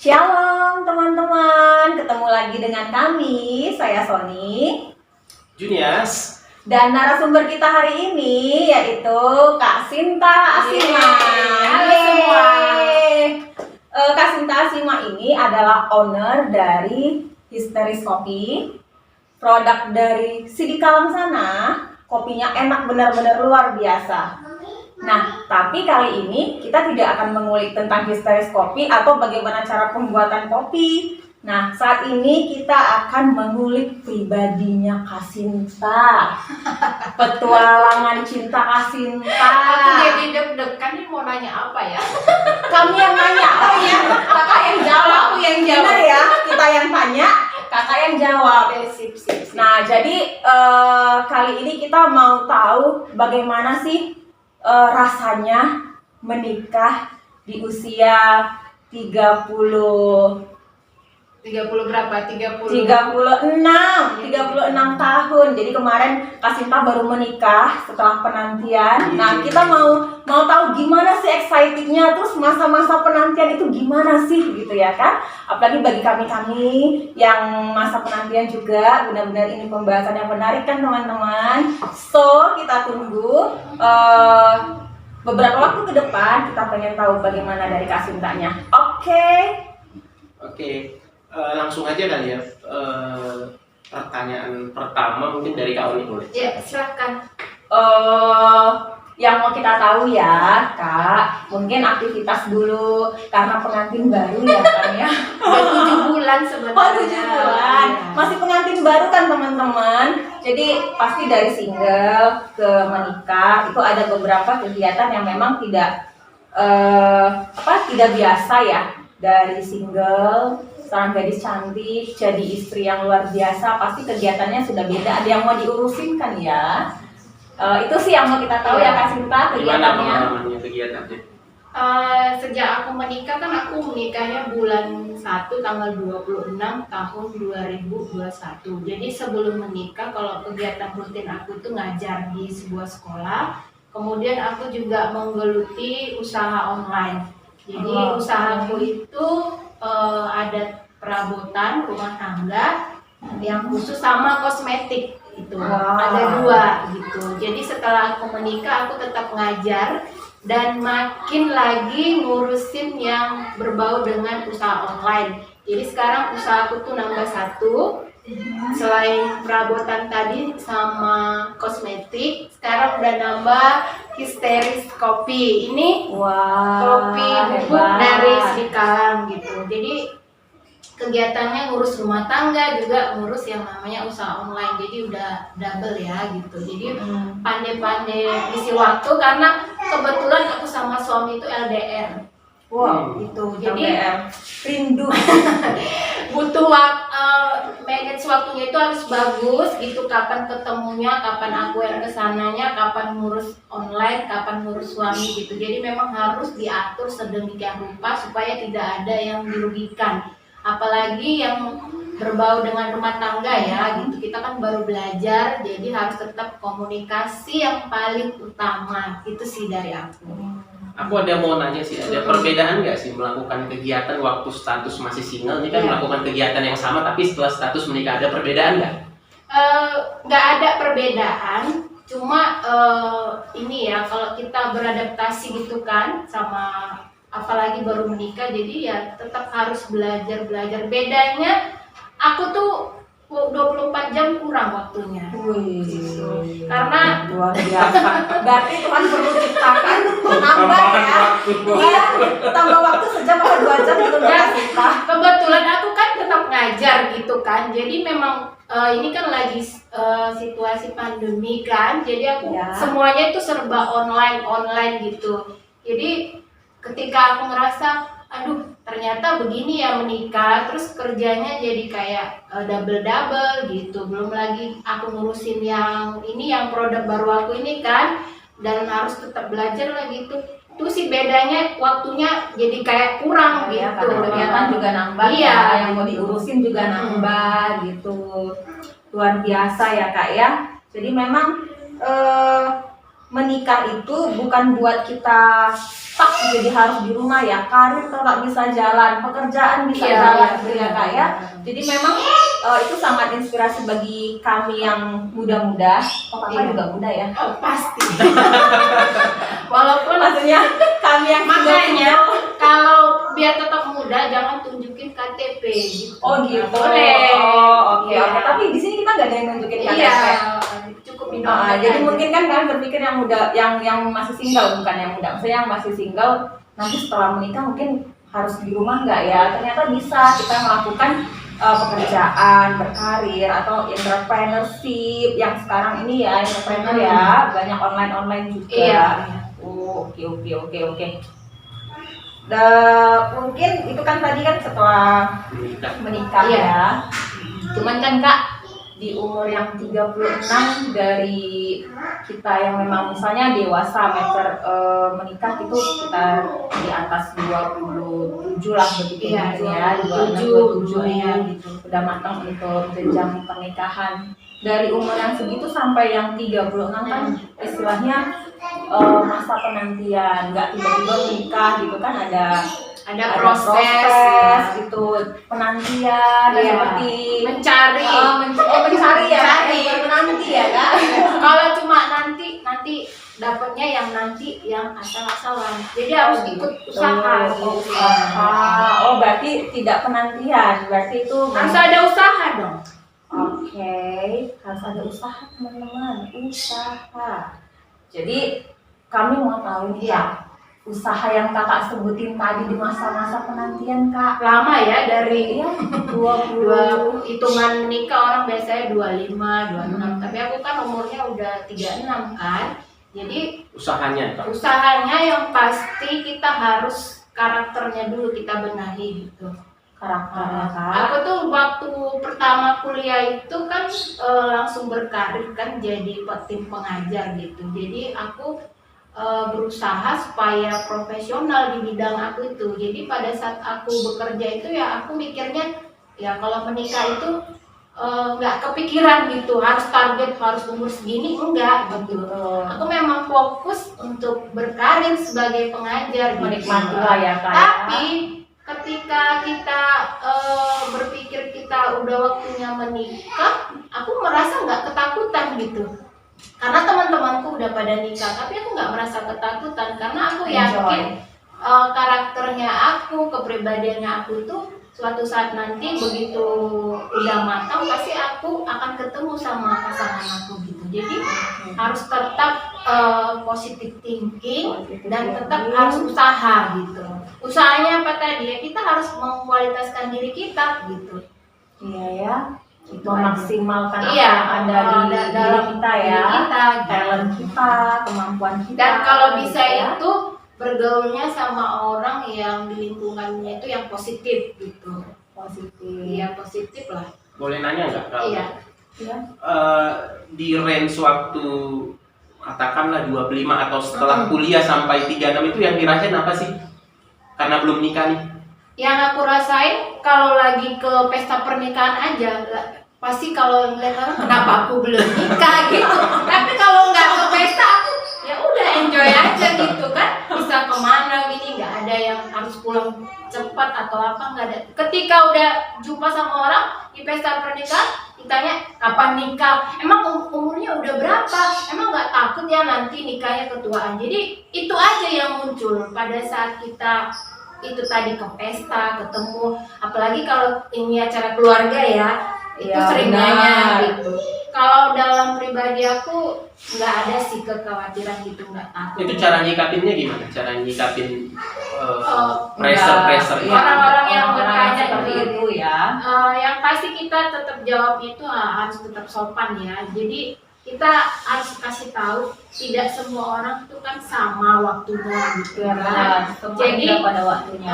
Shalom teman-teman, ketemu lagi dengan kami, saya Sony Junias. dan narasumber kita hari ini yaitu Kak Sinta Asima. Halo semua. Kak Sinta Asima ini adalah owner dari Histeris Kopi, produk dari Sidika Langsana. Kopinya enak, benar-benar luar biasa. Nah, tapi kali ini kita tidak akan mengulik tentang Histeris Kopi atau bagaimana cara pembuatan kopi. Nah, saat ini kita akan mengulik pribadinya Kak Sinta. Petualangan cinta Kak Sinta. Aku jadi deg-degan nih mau nanya apa ya? Kami yang nanya, oh iya, kakak yang jawab. Aku yang jawab. Benar ya, kita yang tanya, kakak yang jawab. Oke, sip. Nah, jadi kali ini kita mau tahu bagaimana sih rasanya menikah di usia 36 tahun. Jadi kemarin Kak Sinta baru menikah setelah penantian. Nah, kita mau tahu gimana sih excitednya, terus masa-masa penantian itu gimana sih gitu ya kan? Apalagi bagi kami yang masa penantian juga, benar-benar ini pembahasan yang menarik kan teman-teman. So, kita tunggu beberapa waktu ke depan, kita pengen tahu bagaimana dari Kak Sintanya. Oke. Langsung aja kali ya. Pertanyaan pertama mungkin dari Kak Oni boleh. Ya, silakan. Yang mau kita tahu ya Kak, mungkin aktivitas dulu karena pengantin baru ya kan ya. Udah 7 bulan sebenarnya. Oh 7 bulan, Iya. masih pengantin baru kan teman-teman. Jadi pasti dari single ke menikah itu ada beberapa kegiatan yang memang tidak biasa ya. Dari single, seorang gadis cantik, jadi istri yang luar biasa, pasti kegiatannya sudah beda. Ada yang mau diurusin kan ya. Itu sih yang mau kita tahu ya Kak Sinta, Gimana kegiatannya. pengalamannya kegiatannya? Sejak aku menikah kan aku menikahnya bulan 1 tanggal 26 tahun 2021. Jadi sebelum menikah kalau kegiatan rutin aku tuh ngajar di sebuah sekolah. Kemudian aku juga menggeluti usaha online. Jadi usahaku itu ada perabotan rumah tangga yang khusus sama kosmetik itu. Ada 2 gitu. Jadi setelah aku menikah aku tetap ngajar dan makin lagi ngurusin yang berbau dengan usaha online. Jadi sekarang usahaku tuh nambah 1. Selain perabotan tadi sama kosmetik, sekarang udah nambah Histeris Kopi. Ini kopi bubuk dari Sidika gitu. Jadi kegiatannya ngurus rumah tangga juga ngurus yang namanya usaha online. Jadi udah double ya gitu. Jadi pandai-pandai isi waktu karena kebetulan aku sama suami itu LDR. Gitu. Jadi rindu. butuh manage waktunya itu harus bagus gitu, kapan ketemunya, kapan aku yang kesananya, kapan ngurus online, kapan ngurus suami gitu. Jadi memang harus diatur sedemikian rupa supaya tidak ada yang dirugikan, apalagi yang berbau dengan rumah tangga ya gitu. Kita kan baru belajar, jadi harus tetap komunikasi yang paling utama. Itu sih dari aku. Aku ada mau nanya sih, ada perbedaan nggak sih melakukan kegiatan waktu status masih single? Ini kan Iya. melakukan kegiatan yang sama tapi setelah status menikah, ada perbedaan nggak? Nggak ada perbedaan, cuma ini ya kalau kita beradaptasi gitu kan sama apalagi baru menikah, jadi ya tetap harus belajar. Bedanya aku tuh 24 jam kurang waktunya. Karena Luar biasa. Berarti Tuhan perlu ciptakan nambah ya. Iya, tambah waktu sejam atau 2 jam gitu Ya, Kak Sinta. kebetulan aku kan tetap ngajar gitu kan, jadi memang ini kan lagi situasi pandemi kan, jadi aku Ya. semuanya itu serba online gitu. Jadi ketika aku ngerasa aduh ternyata begini ya menikah, terus kerjanya jadi kayak double gitu, belum lagi aku ngurusin yang ini, yang produk baru aku ini kan, dan harus tetap belajar lagi itu sih bedanya, waktunya jadi kayak kurang Ya, gitu. karena kegiatan juga nambah Iya. ya, yang mau diurusin juga nambah gitu. Luar biasa ya Kak ya. Jadi memang menikah itu bukan buat kita stuck jadi harus di rumah ya, karir tetap bisa jalan, pekerjaan bisa jalan gitu ya Kak ya. Jadi memang itu sangat inspirasi bagi kami yang muda-muda. Oh Kakak juga muda ya? Oh, pasti. Walaupun Maksudnya kami yang makanya kalau biar tetap muda jangan tunjukin KTP gitu. Oh gitu. Boleh. Oh, oke Iya. oke. Tapi di sini kita nggak ada yang nunjukin KTP. Iya, cukup di Ah, dompet jadi aja. mungkin kan kalian berpikir yang muda, yang masih single, bukan yang muda. Maksudnya yang masih single nanti setelah menikah mungkin harus di rumah nggak ya? Ternyata bisa kita melakukan pekerjaan, berkarir atau entrepreneurship yang sekarang ini ya entrepreneur ya, banyak online juga. Iya. Oh, oke. Mungkin itu kan tadi kan setelah menikah Iya. ya. Cuman kan Kak di umur yang 36 dari kita yang memang misalnya dewasa menikah itu sekitar di atas 27 lah begitu Iya, ya, 27 ya gitu. Udah matang untuk jenjang pernikahan. Dari umur yang segitu sampai yang 36 kan istilahnya masa penantian, nggak tiba-tiba menikah gitu kan, ada proses ya. gitu, penantian Iya. seperti Mencari. mencari ya, Mencari. menanti ya Kak. Kalau cuma nanti dapatnya yang asal-asalan. Jadi harus ikut usaha. Oh, gitu. usaha. Oh, berarti tidak penantian, berarti itu Harus ada usaha dong. Oke, harus ada usaha teman-teman, usaha. Jadi kami mau tahu nih Kak, usaha yang Kakak sebutin tadi di masa-masa penantian Kak. Lama ya dari Iya, 20. hitungan nikah orang biasanya 25, 26. Tapi aku kan umurnya udah 36 kan. Jadi usahanya Kak. usahanya yang pasti kita harus karakternya dulu kita benahi gitu. Karakternya Kak. Aku tuh waktu pertama kuliah itu kan langsung berkarir kan jadi tim pengajar gitu. Jadi aku berusaha supaya profesional di bidang aku itu. Jadi pada saat aku bekerja itu ya aku mikirnya ya kalau menikah itu nggak kepikiran gitu harus target harus umur segini, enggak gitu. Aku memang fokus untuk berkarir sebagai pengajar, Menikmati lah ya Kak. tapi ketika kita berpikir kita udah waktunya menikah, aku merasa nggak ketakutan gitu. Karena teman-temanku udah pada nikah, tapi aku nggak merasa ketakutan karena aku yakin karakternya aku, kepribadiannya aku itu suatu saat nanti begitu udah matang pasti aku akan ketemu sama pasangan aku gitu. Jadi harus tetap positive thinking dan tetap harus usaha gitu. Usahanya apa tadi ya, kita harus mengkualitaskan diri kita gitu. Iya ya, memaksimalkan apa Iya, yang ada di diri kita ya, diri kita, talent kita, kemampuan kita. Dan kalau bisa gitu ya. itu bergaulnya sama orang yang di lingkungannya itu yang positif gitu. Positif. Iya, positif lah. Boleh nanya nggak kalau Iya. Iya. di range waktu katakanlah 25 atau setelah kuliah sampai 36 itu yang dirasain apa sih? Karena belum nikah nih. Yang aku rasain kalau lagi ke pesta pernikahan aja pasti kalau ngeliat orang kenapa aku belum nikah gitu. Tapi kalau nggak ke pesta aku ya udah enjoy aja gitu kan. Bisa kemana gini, nggak ada yang harus pulang cepat atau apa, nggak ada. Ketika udah jumpa sama orang di pesta pernikahan ditanya kapan nikah, emang umurnya udah berapa, emang nggak takut ya nanti nikahnya ketuaan. Jadi itu aja yang muncul pada saat kita itu tadi ke pesta, ketemu, apalagi kalau ini acara keluarga ya, itu Ya, sering benar. nanya gitu. Kalau dalam pribadi aku nggak ada sih kekhawatiran gitu, nggak takut. Itu cara nyikapinnya gimana? Cara nyikapin Enggak. pressure Iya, Orang-orang yang orang-orang bertanya seperti gitu. itu ya. Yang pasti kita tetap jawab itu harus tetap sopan ya. Jadi kita harus kasih tahu tidak semua orang itu kan sama waktunya gitu Ya, kan. benar. Semua Jadi, juga pada waktunya.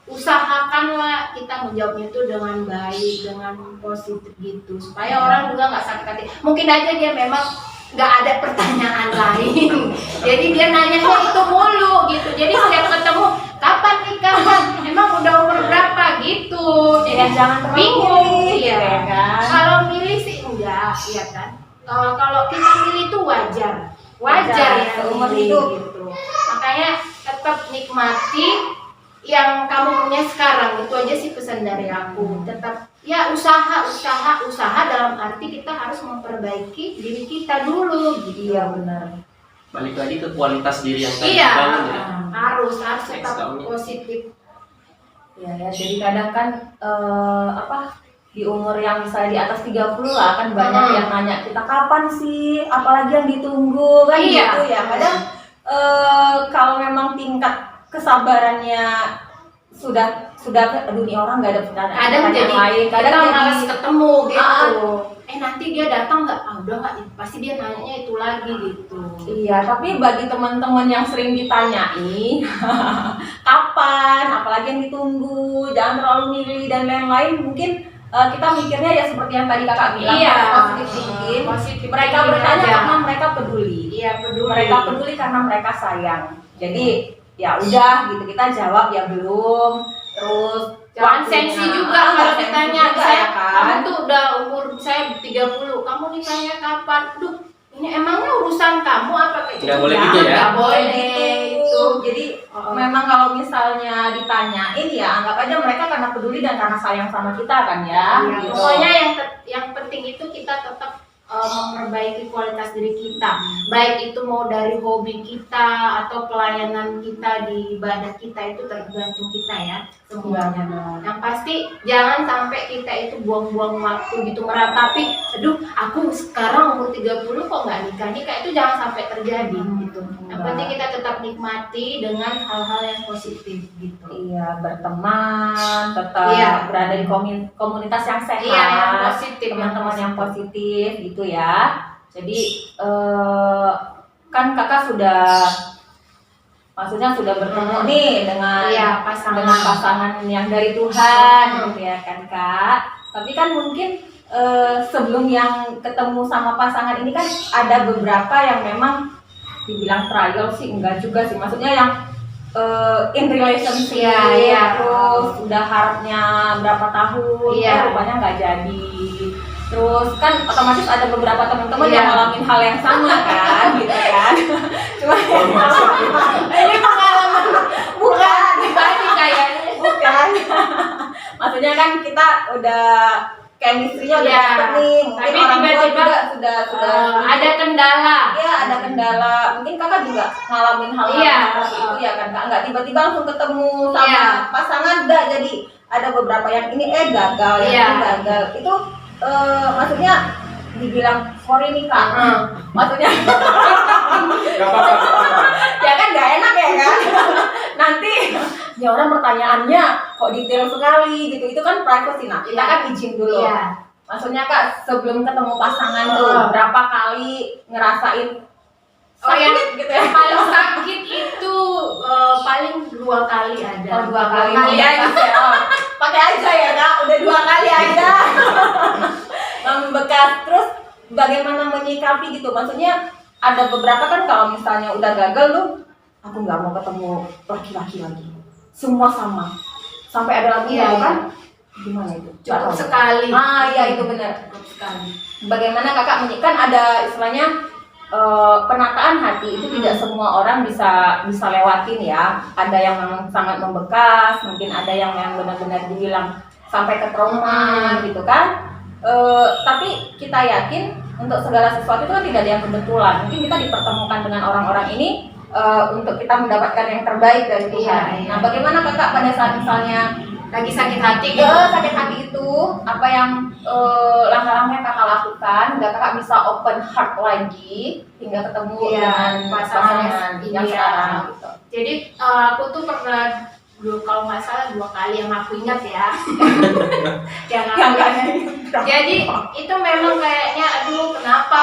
Usahakanlah kita menjawabnya itu dengan baik, dengan positif gitu supaya orang juga nggak sakit hati. Mungkin aja dia memang nggak ada pertanyaan lain, jadi dia nanyanya itu mulu gitu. Jadi setiap ketemu kapan nikahan, emang udah umur berapa gitu. Jadi Ya, jangan terlalu bingung, milih, iya ya kan? Kalau milih sih enggak, iya kan. Kalau kita milih itu wajar. wajar ya seumur ini, hidup. gitu. Makanya tetap nikmati yang kamu punya sekarang, itu aja sih pesan dari aku. Tetap ya usaha dalam arti kita harus memperbaiki diri kita dulu gitu. Iya benar. Balik lagi ke kualitas diri yang tadi Iya, dibangun ya. harus tetap Next tahunnya. positif. Ya, jadi kadang kan di umur yang misalnya di atas 30 lah kan banyak yang nanya kita kapan sih, apalagi yang ditunggu kan Iya. gitu ya. Kadang kalau memang tingkat kesabarannya sudah aduh nih orang nggak ada pertanyaan Kadang jadi lain, kadang kadang malas jadi ketemu gitu. Ah. Nanti dia datang nggak? Udah nggak, pasti dia nanya itu lagi gitu. iya, tapi bagi teman-teman yang sering ditanyai kapan, apalagi yang ditunggu, jangan terlalu milih dan lain-lain, mungkin kita mikirnya ya seperti yang tadi kakak bilang, Iya, positive thinking. positif Mereka thinking bertanya aja. karena mereka peduli. Iya, peduli. Mereka peduli karena mereka sayang. Jadi ya udah gitu, kita jawab ya belum. Terus Jangan waktunya. sensi juga Ah, kalau sensi ditanya, juga, saya ya kan? kamu tuh udah umur saya 30, kamu ditanya kapan? Duh, ini emangnya urusan kamu apa kayak Nggak boleh gitu ya? Nggak boleh gitu. itu. Jadi memang kalau misalnya ditanyain ya anggap aja mereka karena peduli dan karena sayang sama kita kan ya. Iya, gitu. pokoknya yang penting itu kita tetap memperbaiki kualitas diri kita, baik itu mau dari hobi kita atau pelayanan kita di ibadah kita, itu tergantung kita ya semuanya. Yang pasti jangan sampai kita itu buang-buang waktu gitu meratapi, aduh aku sekarang umur 30 kok nggak nikah, itu jangan sampai terjadi gitu. Yang penting kita tetap nikmati dengan hal-hal yang positif gitu. Iya, berteman, tetap Iya. berada di komunitas yang sehat, Iya, yang positif, teman-teman yang positif. positif gitu ya. Jadi kan kakak sudah, maksudnya sudah bertemu nih dengan Iya, pasangan. dengan pasangan yang dari Tuhan gitu ya kan kak. Tapi kan mungkin sebelum yang ketemu sama pasangan ini kan ada beberapa yang memang dibilang trial sih enggak juga sih, maksudnya yang in relationship, Iya. terus udah harapnya berapa tahun, Iya. rupanya nggak jadi. Terus kan otomatis ada beberapa teman-teman Iya. yang ngalamin hal yang sama kan, gitu kan. Cuma Ini pengalaman bukan, pribadi kayaknya. bukan. Maksudnya kan kita udah chemistry-nya udah Iya. dapet nih, mungkin Tapi orang tua tiba-tiba, juga sudah ada kendala. Iya, ada kendala. Mungkin kakak juga ngalamin hal Iya. seperti itu ya kan kak. Nggak tiba-tiba langsung ketemu sama Iya. pasangan, enggak. Jadi ada beberapa yang ini gagal, yang Iya. ini gagal. Itu maksudnya dibilang sorry nih kak. Maksudnya Gak apa-apa. ya kan nggak enak ya kan. Nanti ya orang pertanyaannya kok detail sekali gitu. Itu kan privacy. Nah, kita Iya. kan izin dulu. Iya. Maksudnya kak sebelum ketemu pasangan tuh berapa kali ngerasain Oh, yang sakit gitu ya? paling sakit itu paling 2 kali ada. Oh, 2 kali. Kali Ya, aja. gitu ya. Oh, pakai aja ya kak, udah 2 kali aja. Membekas. Terus bagaimana menyikapi gitu? Maksudnya ada beberapa kan kalau misalnya udah gagal tuh, aku nggak mau ketemu laki-laki lagi. Semua sama. Sampai ada lagi Iya, kan? Gimana itu? Cukup Nggak tahu. sekali. Ah iya itu benar. Cukup sekali. Bagaimana kakak kan ada istilahnya penataan hati itu tidak semua orang bisa lewatin ya. Ada yang memang sangat membekas, mungkin ada yang benar-benar dibilang sampai ke trauma gitu kan. Tapi kita yakin untuk segala sesuatu itu kan tidak ada yang kebetulan. Mungkin kita dipertemukan dengan orang-orang ini untuk kita mendapatkan yang terbaik dari Tuhan. Iya, iya. Nah, bagaimana kakak pada saat misalnya Lagi sakit hati gitu. sakit hati itu, apa yang langkah-langkah yang kakak lakukan hingga kakak bisa open heart lagi hingga ketemu Iya, dengan pasangan pasangan ini yang ya. sekarang gitu. Jadi aku tuh pernah kalau nggak salah 2 kali yang aku ingat ya. Jangan Yang Jadi itu memang kayaknya aduh kenapa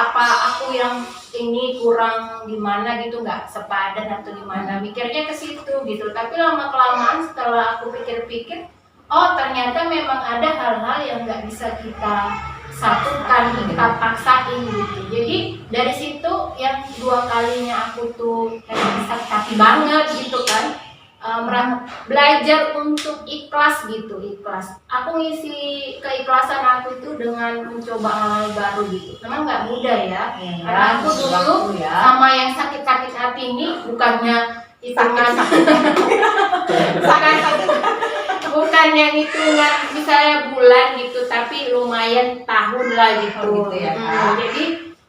apa aku yang ini kurang gimana gitu, nggak sepadan atau gimana, mikirnya ke situ gitu. Tapi lama kelamaan setelah aku pikir-pikir, oh ternyata memang ada hal-hal yang nggak bisa kita satukan, kita paksain gitu. Jadi dari situ yang 2 kalinya aku tuh kayak sakit hati banget gitu kan, belajar untuk ikhlas gitu, ikhlas. Aku ngisi keikhlasan aku itu dengan mencoba hal baru gitu. Memang nggak mudah ya. Karena aku dulu sama yang sakit-sakit hati ini bukannya hitungan bukan yang hitungan misalnya bulan gitu, tapi lumayan tahun lah gitu. Oh, gitu ya, Kak. Jadi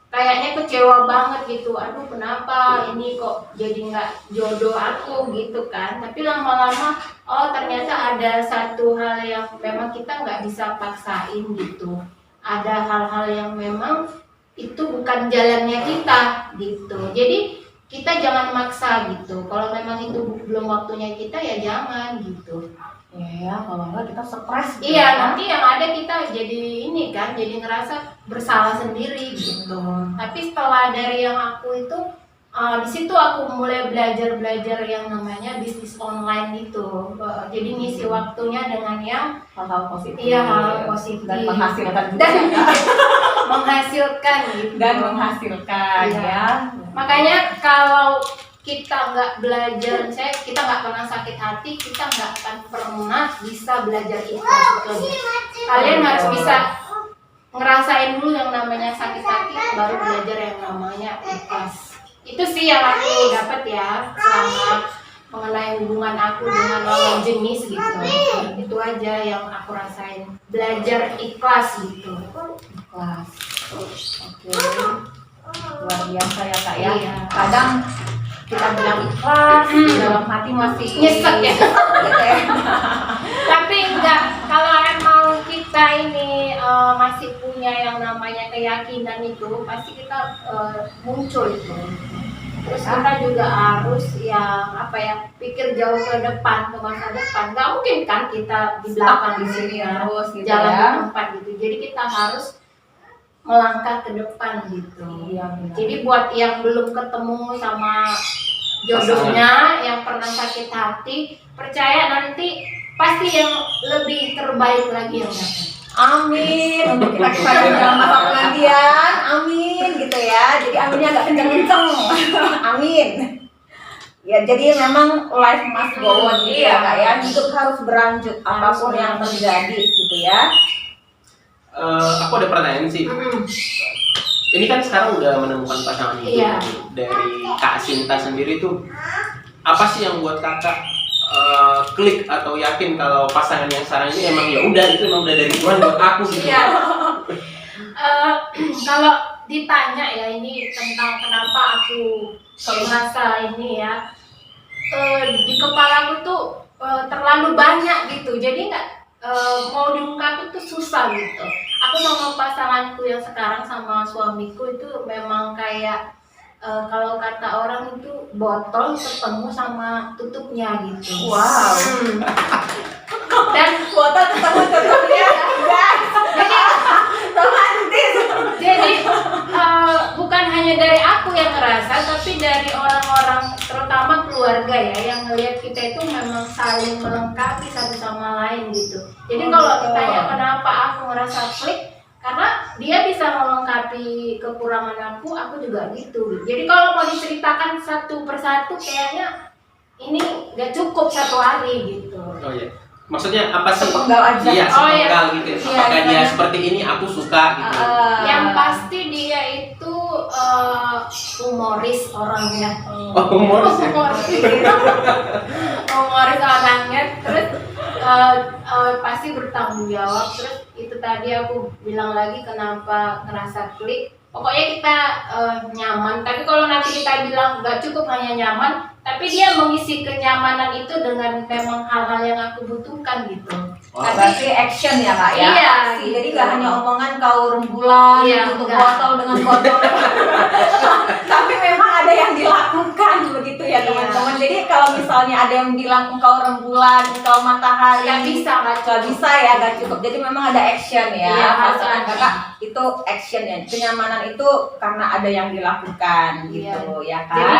kayaknya kecewa banget gitu. Aduh, kenapa ini kok jadi nggak jodoh aku gitu kan? Tapi lama-lama, oh ternyata ada satu hal yang memang kita nggak bisa paksain gitu. Ada hal-hal yang memang itu bukan jalannya kita gitu. Jadi kita jangan maksa gitu. Kalau memang itu belum waktunya kita ya jangan gitu. Ya, kalau enggak kita stres gitu. Iya, kan? nanti yang ada kita jadi ini kan, jadi ngerasa bersalah sendiri gitu. Tapi setelah dari yang aku itu, di situ aku mulai belajar yang namanya bisnis online itu. Jadi ngisi waktunya dengan yang Hal-hal positif. iya hal positif Dan menghasilkan juga. dan menghasilkan gitu. Dan menghasilkan Iya. ya. Makanya kalau kita nggak belajar, kita nggak pernah sakit hati, kita nggak akan pernah bisa belajar ikhlas. Kalian harus bisa ngerasain dulu yang namanya sakit hati, baru belajar yang namanya ikhlas. Itu sih yang aku dapat ya selama mengenai hubungan aku dengan lawan jenis gitu. Itu aja yang aku rasain, belajar ikhlas gitu. Ikhlas. Oke. Luar biasa ya Kak ya. Iya. Kadang kita bilang ikhlas, di dalam hati masih Nyesek ya. gitu ya. Tapi enggak, kalau emang kita ini masih punya yang namanya keyakinan itu, pasti kita muncul itu. Terus kita juga harus yang pikir jauh ke depan, ke masa depan. Nggak mungkin kan kita di belakang di sini ya, terus gitu jalan ya. di tempat gitu. Jadi kita harus melangkah ke depan gitu. Iya, benar. Jadi buat yang belum ketemu sama jodohnya, yang pernah sakit hati, percaya nanti pasti yang lebih terbaik lagi yang datang. Amin untuk kita kepada dalam masa penantian, amin gitu ya. Jadi aminnya agak kenceng-kenceng, amin. Ya jadi memang life must go on gitu ya Kak ya. Hidup harus berlanjut apapun yang terjadi gitu ya. Aku ada pertanyaan sih. Ini kan sekarang udah menemukan pasangan hidup. Iya. Dari Kak Sinta sendiri tuh, apa sih yang buat kakak klik atau yakin kalau pasangan yang sekarang ini emang ya udah itu emang udah dari Tuhan buat aku gitu. Iya. Kalau ditanya ya ini tentang kenapa aku merasa ini ya, di kepala aku tuh terlalu banyak gitu. Jadi nggak mau diungkapin tuh susah gitu. Aku sama pasanganku yang sekarang sama suamiku itu memang kayak kalau kata orang itu botol ketemu sama tutupnya gitu. Wow. Dan Kuota ketemu tutupnya, guys. jadi Romantis. Jadi bukan hanya dari aku yang ngerasa, tapi dari orang-orang terutama keluarga ya yang ngelihat kita itu memang saling melengkapi satu sama lain gitu. Jadi kalau ditanya kenapa aku ngerasa klik, karena dia bisa melengkapi kekurangan aku juga gitu. Jadi kalau mau diceritakan satu persatu kayaknya ini gak cukup satu hari gitu. Oh iya. Maksudnya apa sih? Sepenggal aja. Iya, Oh, iya. sepenggal gitu. Iya, Apakah dia iya. seperti ini aku suka gitu. Yang pasti dia itu humoris orangnya. Oh, humoris ya? Humoris orangnya, terus pasti bertanggung jawab. Terus itu tadi aku bilang lagi kenapa ngerasa klik. Pokoknya kita nyaman. Tapi kalau nanti kita bilang nggak cukup hanya nyaman, tapi dia mengisi kenyamanan itu dengan memang hal-hal yang aku butuhkan gitu. Wah, Berarti action ya Kak ya. Iya, Aksi. gitu. Jadi nggak hanya omongan kau rembulan, Iya, tutup enggak. botol dengan botol. Tapi memang ada yang dilakukan begitu ya Iya. teman-teman. Jadi kalau misalnya ada yang bilang engkau rembulan, engkau matahari, Nggak bisa, nggak bisa ya, nggak cukup. Jadi memang ada action ya. Iya, harus Pasangan ada. kakak itu action ya. Kenyamanan itu karena ada yang dilakukan gitu ya kan. Jadi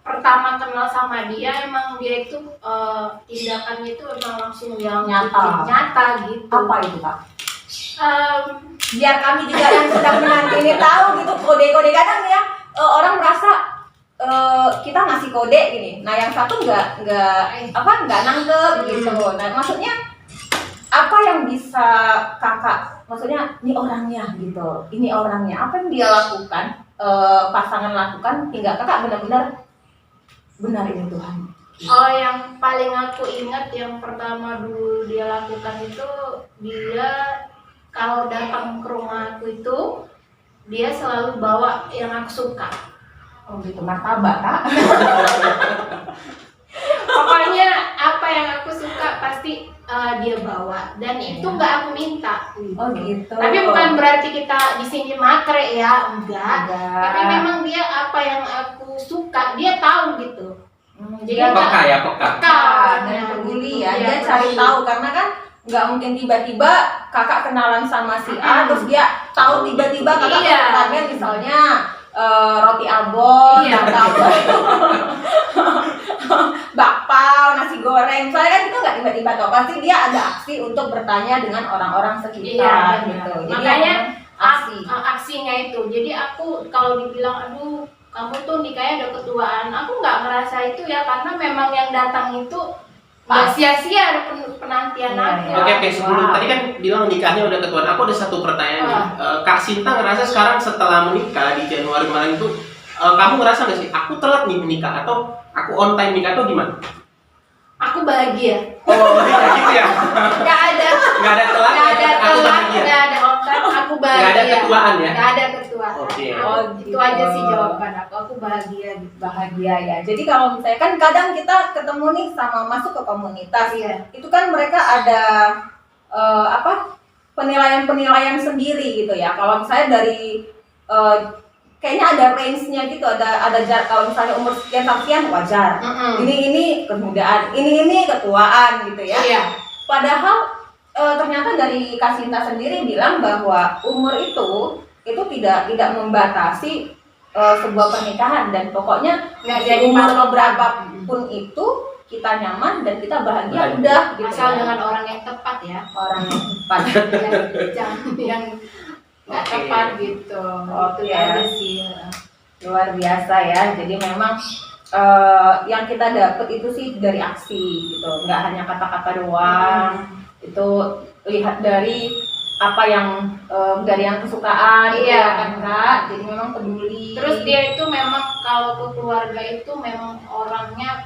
pertama kenal sama dia emang dia itu tindakannya itu emang langsung yang Nyata. nyata gitu. Apa itu Kak? Em, Biar kami juga yang sedang menanti ini tahu gitu kode-kode kadang ya orang merasa kita ngasih kode gini, nah yang satu nggak nangkep gitu. Nah maksudnya apa yang bisa kakak, maksudnya ini orangnya gitu, ini orangnya, apa yang dia lakukan, pasangan lakukan hingga kakak benar-benar benar ini Tuhan. Oh, yang paling aku ingat yang pertama dulu dia lakukan itu, dia kalau datang ke rumah aku itu dia selalu bawa yang aku suka. Oh gitu, martabak kak. Pokoknya apa yang aku suka pasti dia bawa, dan itu nggak aku minta gitu. Oh gitu. Tapi bukan berarti kita di sini matre ya, enggak. Enggak. Tapi memang dia apa yang aku suka dia tahu gitu. Jadi Dia Peka ya, peka. dan peduli ya, dia cari tahu, karena kan nggak mungkin tiba-tiba kakak kenalan sama si A terus dia tahu tiba-tiba kakak Iya. sukanya misalnya roti abon, Iya. martabak, bakpao, nasi goreng. Soalnya kan itu nggak tiba-tiba tahu, pasti dia ada aksi untuk bertanya dengan orang-orang sekitar Iya, gitu. benar. Jadi Makanya memang aksi. aksinya itu. Jadi aku kalau dibilang aduh kamu tuh nikahnya udah ketuaan, aku nggak ngerasa itu ya, karena memang yang datang itu nggak sia-sia penantian Iya, aku. iya. Oke, sebelum Wow. tadi kan bilang nikahnya udah ketuaan, aku ada satu pertanyaan nih. Kak Sinta ngerasa sekarang setelah menikah di Januari kemarin itu, kamu ngerasa nggak sih aku telat nih menikah atau aku on time nikah atau gimana? Aku bahagia. Oh, kayak gitu ya. Nggak ada Nggak ada telat, nggak ada aku telat, bahagia. nggak ada on time, aku bahagia. Nggak ada ketuaan ya? Nggak ada ketuaan. Oke. Oh, Itu gitu. aja sih jawaban aku bahagia gitu. Bahagia ya. Jadi kalau misalnya kan kadang kita ketemu nih sama masuk ke komunitas, Iya. itu kan mereka ada penilaian-penilaian sendiri gitu ya. Kalau misalnya dari kayaknya ada range-nya gitu, kalau misalnya umur sekian wajar. Ini kemudaan, ini ketuaan gitu ya. Iya. Padahal ternyata dari Kak Sinta sendiri bilang bahwa umur itu tidak membatasi sebuah pernikahan, dan pokoknya Nggak jadi umur patokan. berapapun itu kita nyaman dan kita bahagia Bahagia. udah gitu. Asal ya. dengan orang yang tepat ya. Orang yang tepat. Jangan yang nggak Oke. tepat gitu. Oke. Itu aja sih. Luar biasa ya. Jadi memang yang kita dapat itu sih dari aksi gitu, nggak hanya kata-kata doang. Itu lihat dari apa yang dari yang kesukaan gitu Iya. ya kan Kak. Jadi memang peduli. Terus dia itu memang kalau ke keluarga itu memang orangnya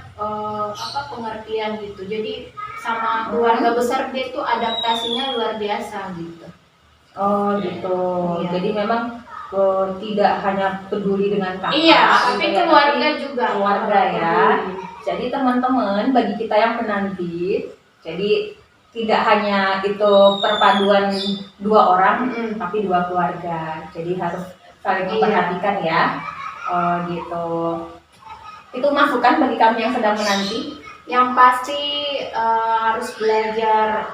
pengertian gitu. Jadi sama keluarga besar dia itu adaptasinya luar biasa gitu. Oh gitu. Iya. Jadi memang tidak hanya peduli dengan kakak. Iya, gitu tapi ya, keluarga tapi juga. keluarga ya. Peduli. Jadi teman-teman, bagi kita yang penanti, jadi tidak hanya itu perpaduan dua orang, tapi dua keluarga. Jadi harus saling Iya. memperhatikan ya. Gitu. Itu masukan bagi kami yang sedang menanti. Yang pasti harus belajar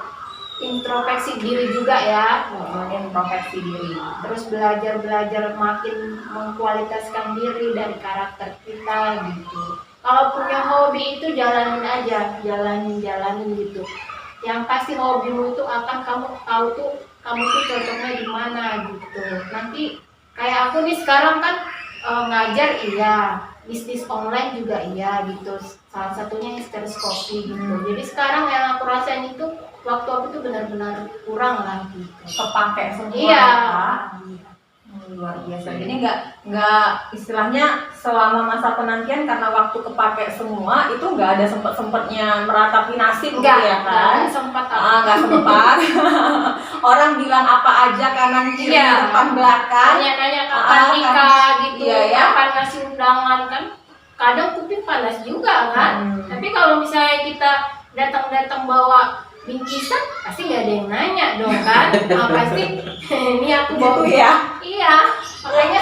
introspeksi diri juga ya. Introspeksi diri. Terus belajar makin mengkualitaskan diri dari karakter kita gitu. Kalau punya hobi itu jalanin aja, jalanin gitu. Yang pasti hobimu itu akan kamu tahu tuh kamu tuh cocoknya di mana gitu. Nanti kayak aku nih sekarang kan ngajar iya, bisnis online juga iya gitu. Salah satunya Histeris Kopi gitu. Jadi sekarang yang aku rasain itu waktu aku tuh benar-benar kurang lah gitu. Kepake semua. Iya. Kak. Luar biasa. Jadi nggak istilahnya selama masa penantian karena waktu kepake semua itu nggak ada sempet-sempetnya meratapi nasib gitu ya kan? Sempat Nggak sempat. Orang bilang apa aja kanan kiri Iya. depan belakang. nanya-nanya kapan nikah gitu, Iya, ya. kapan ngasih undangan kan. Kadang kuping panas juga kan. Tapi kalau misalnya kita datang-datang bawa bingkisan, pasti nggak ada yang nanya dong kan. Nah, pasti ini aku bawa Gitu ya. Iya, makanya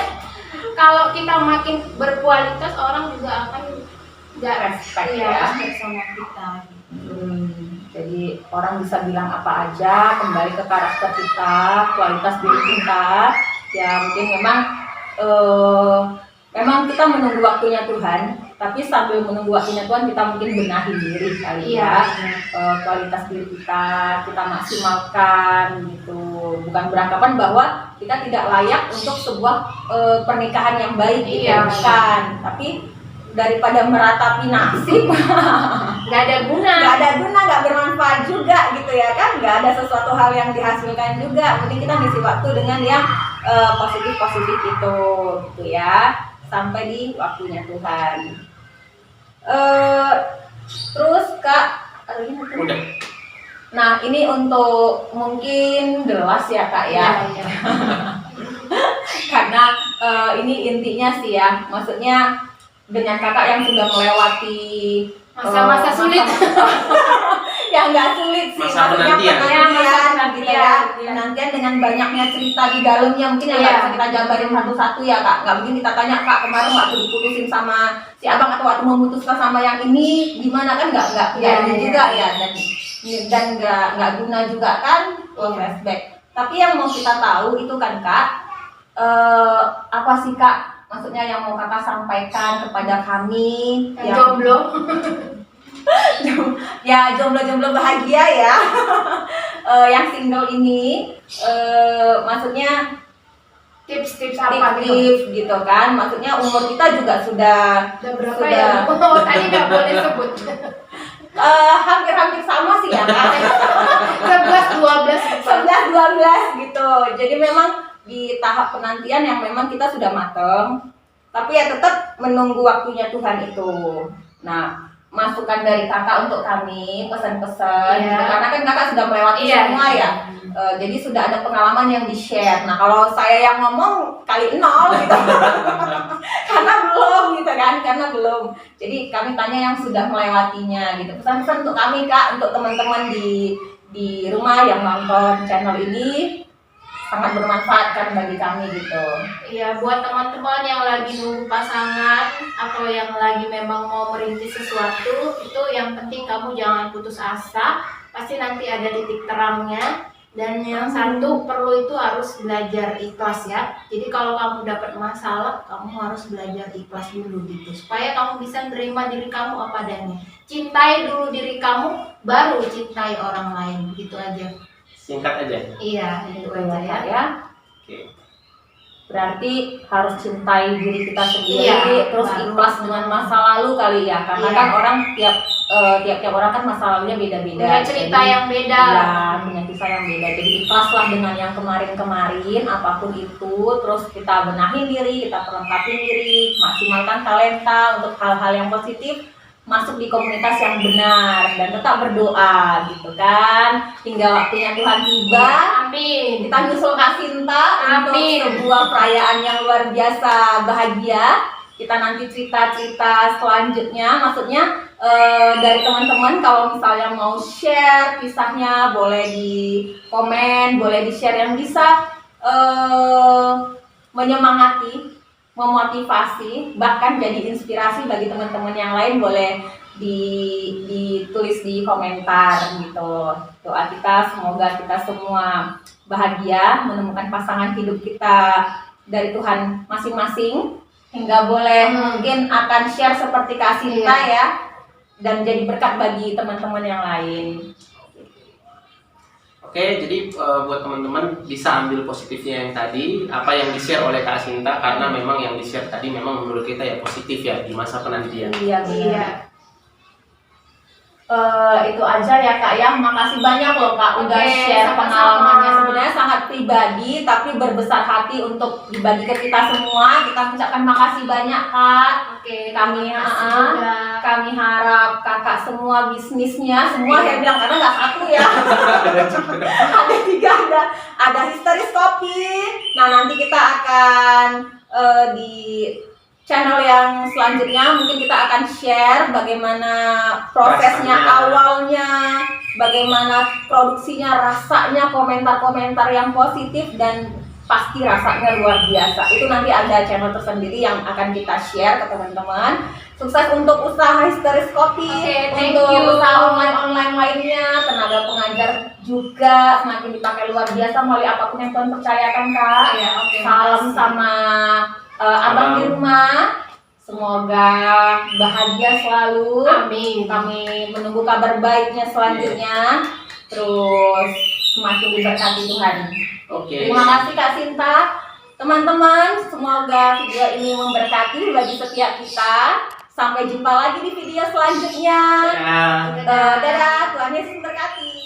kalau kita makin berkualitas orang juga akan nggak Respect iya, ya. respect sama kita. Jadi orang bisa bilang apa aja, kembali ke karakter kita, kualitas diri kita. Ya mungkin memang kita menunggu waktunya Tuhan, tapi sambil menunggu waktunya Tuhan kita mungkin benahi diri kali Iya. ya. Kualitas diri kita maksimalkan gitu. Bukan beranggapan bahwa kita tidak layak untuk sebuah pernikahan yang baik gitu, Iya. bukan. Tapi daripada meratapi nasib Nggak ada guna. nggak bermanfaat juga gitu ya kan, nggak ada sesuatu hal yang dihasilkan juga. Mending kita ngisi waktu dengan yang positif itu gitu ya, sampai di waktunya Tuhan. Terus Kak, Udah. nah ini untuk mungkin jelas ya Kak ya. Iya. Karena ini intinya sih ya, maksudnya dengan kakak yang sudah melewati Masa-masa sulit. ya nggak sulit sih, Masa maksudnya penantian. penantian gitu ya, Iya. penantian dengan banyaknya cerita di dalamnya mungkin yang Iya. nggak bisa kita jabarin satu-satu ya Kak. Nggak mungkin kita tanya Kak kemarin waktu diputusin sama si abang atau waktu memutuskan sama yang ini gimana kan, nggak Iya, ini iya. juga ya, dan nggak guna juga kan flashback. Tapi yang mau kita tahu itu kan Kak, apa sih Kak maksudnya yang mau kakak sampaikan kepada kami Yang jomblo. ya jomblo-jomblo bahagia ya yang single ini, maksudnya Tips-tips apa gitu? tips gitu kan, maksudnya umur kita juga sudah Udah berapa Sudah. ya? Oh, tadi nggak boleh sebut. hampir-hampir sama sih ya Kak. 11, 12. 11-12 gitu. Jadi memang di tahap penantian yang memang kita sudah mateng, tapi ya tetap menunggu waktunya Tuhan itu. Nah, masukan dari kakak untuk kami, pesan-pesan, Iya. gitu. Karena kan kakak sudah melewati Iya. semua ya. Jadi sudah ada pengalaman yang di-share. Nah, kalau saya yang ngomong kali 0 gitu. Karena belum. Jadi kami tanya yang sudah melewatinya gitu. Pesan-pesan untuk kami Kak, untuk teman-teman di rumah yang nonton channel ini sangat bermanfaat kan bagi kami gitu. Iya, buat teman-teman yang lagi nunggu pasangan atau yang lagi memang mau merintis sesuatu, itu yang penting kamu jangan putus asa. Pasti nanti ada titik terangnya. Dan yang satu perlu itu harus belajar ikhlas ya. Jadi kalau kamu dapat masalah, kamu harus belajar ikhlas dulu gitu. Supaya kamu bisa menerima diri kamu apa adanya. Cintai dulu diri kamu, baru cintai orang lain. Gitu aja. Singkat aja. Iya, itu Gitu aja ya. ya. Oke. Berarti harus cintai diri kita sendiri, Iya, terus baru. ikhlas dengan masa lalu kali ya. Karena Iya. kan orang tiap orang kan masa lalunya beda-beda. Punya cerita Jadi, yang beda. ya, punya kisah yang beda. Jadi ikhlaslah dengan yang kemarin-kemarin, apapun itu. Terus kita benahin diri, kita perlengkapi diri, maksimalkan talenta untuk hal-hal yang positif, masuk di komunitas yang benar dan tetap berdoa gitu kan. Hingga waktunya Tuhan tiba, Amin. kita nyusul Kak Sinta untuk Amin. sebuah perayaan yang luar biasa bahagia. Kita nanti cerita-cerita selanjutnya, maksudnya dari teman-teman kalau misalnya mau share kisahnya boleh di komen, boleh di share yang bisa menyemangati, memotivasi, bahkan jadi inspirasi bagi teman-teman yang lain, boleh ditulis di komentar gitu. Doa kita semoga kita semua bahagia menemukan pasangan hidup kita dari Tuhan masing-masing, hingga boleh mungkin akan share seperti Kak Sinta ya, dan jadi berkat bagi teman-teman yang lain. Oke, jadi buat teman-teman bisa ambil positifnya yang tadi, apa yang di-share oleh Kak Sinta, karena memang yang di-share tadi memang menurut kita ya positif ya di masa penantian. Iya benar. Iya. Itu aja ya Kak ya, makasih banyak loh Kak udah Oke, share sama-sama. pengalamannya, sebenarnya sangat pribadi tapi berbesar hati untuk dibagi ke kita semua. Kita ucapkan makasih banyak Kak. Oke, Kami terima kasih juga. kami harap kakak semua bisnisnya semua saya bilang, karena nggak satu ya. Ada 3, ada Histeris Kopi. Nah nanti kita akan di channel yang selanjutnya mungkin kita akan share bagaimana prosesnya Rasanya. awalnya, bagaimana produksinya, rasanya, komentar-komentar yang positif dan pasti rasanya luar biasa. Itu nanti ada channel tersendiri yang akan kita share ke teman-teman. Sukses untuk usaha Histeris Kopi, Oke, thank untuk you. usaha online lainnya, tenaga pengajar juga semakin dipakai luar biasa melalui apapun yang Tuhan percayakan Kak. Iya, oke. Salam makasih. sama abang di rumah. Semoga bahagia selalu. Amin. Kami menunggu kabar baiknya selanjutnya. Terus semakin diberkati Tuhan. Oke. Terima kasih Kak Sinta. Teman-teman, semoga video ini memberkati bagi setiap kita. Sampai jumpa lagi di video selanjutnya. Dadah. Dadah, Tuhan Yesus memberkati.